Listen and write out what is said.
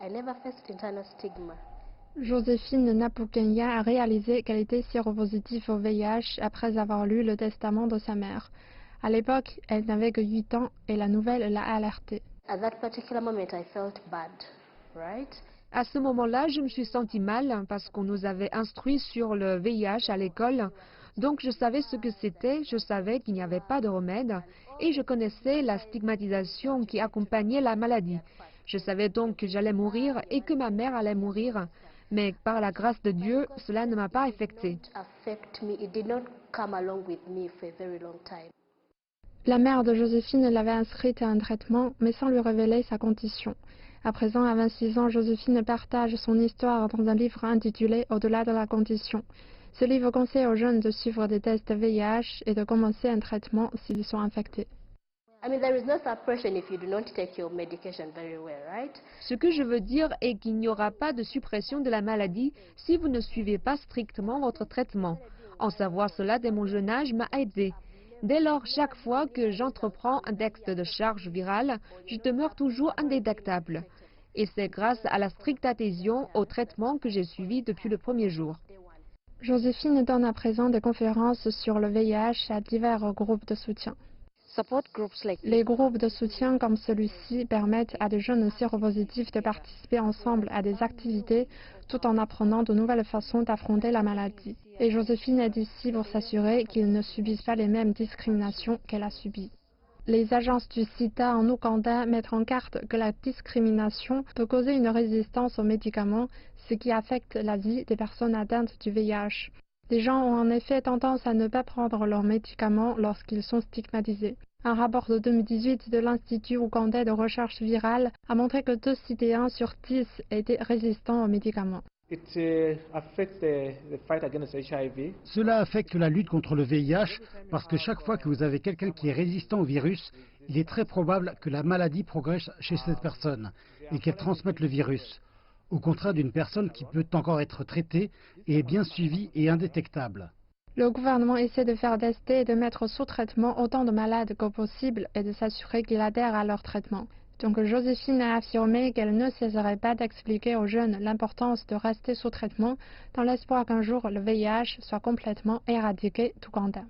I never faced internal stigma. Joséphine Napoukenja a réalisé qu'elle était séropositive au VIH après avoir lu le testament de sa mère. À l'époque, elle n'avait que 8 ans et la nouvelle l'a alertée. At that particular moment, I felt bad, right? À ce moment-là, je me suis sentie mal parce qu'on nous avait instruits sur le VIH à l'école. Donc je savais ce que c'était, je savais qu'il n'y avait pas de remède et je connaissais la stigmatisation qui accompagnait la maladie. Je savais donc que j'allais mourir et que ma mère allait mourir. Mais par la grâce de Dieu, cela ne m'a pas affectée. La mère de Joséphine l'avait inscrite à un traitement, mais sans lui révéler sa condition. À présent, à 26 ans, Joséphine partage son histoire dans un livre intitulé « Au-delà de la condition ». Ce livre conseille aux jeunes de suivre des tests VIH et de commencer un traitement s'ils sont infectés. Ce que je veux dire est qu'il n'y aura pas de suppression de la maladie si vous ne suivez pas strictement votre traitement. En savoir cela dès mon jeune âge m'a aidé. Dès lors, chaque fois que j'entreprends un test de charge virale, je demeure toujours indétectable. Et c'est grâce à la stricte adhésion au traitement que j'ai suivi depuis le premier jour. Joséphine donne à présent des conférences sur le VIH à divers groupes de soutien. Les groupes de soutien comme celui-ci permettent à des jeunes séropositifs de participer ensemble à des activités tout en apprenant de nouvelles façons d'affronter la maladie. Et Joséphine est ici pour s'assurer qu'ils ne subissent pas les mêmes discriminations qu'elle a subies. Les agences du SIDA en Ouganda mettent en garde que la discrimination peut causer une résistance aux médicaments, ce qui affecte la vie des personnes atteintes du VIH. Les gens ont en effet tendance à ne pas prendre leurs médicaments lorsqu'ils sont stigmatisés. Un rapport de 2018 de l'Institut ougandais de recherche virale a montré que 2 Sidéens sur 10 étaient résistants aux médicaments. Cela affecte la lutte contre le VIH parce que chaque fois que vous avez quelqu'un qui est résistant au virus, il est très probable que la maladie progresse chez cette personne et qu'elle transmette le virus. Au contraire d'une personne qui peut encore être traitée et est bien suivie et indétectable. Le gouvernement essaie de faire tester et de mettre sous traitement autant de malades que possible et de s'assurer qu'ils adhèrent à leur traitement. Donc Joséphine a affirmé qu'elle ne cesserait pas d'expliquer aux jeunes l'importance de rester sous traitement dans l'espoir qu'un jour le VIH soit complètement éradiqué d'Ouganda.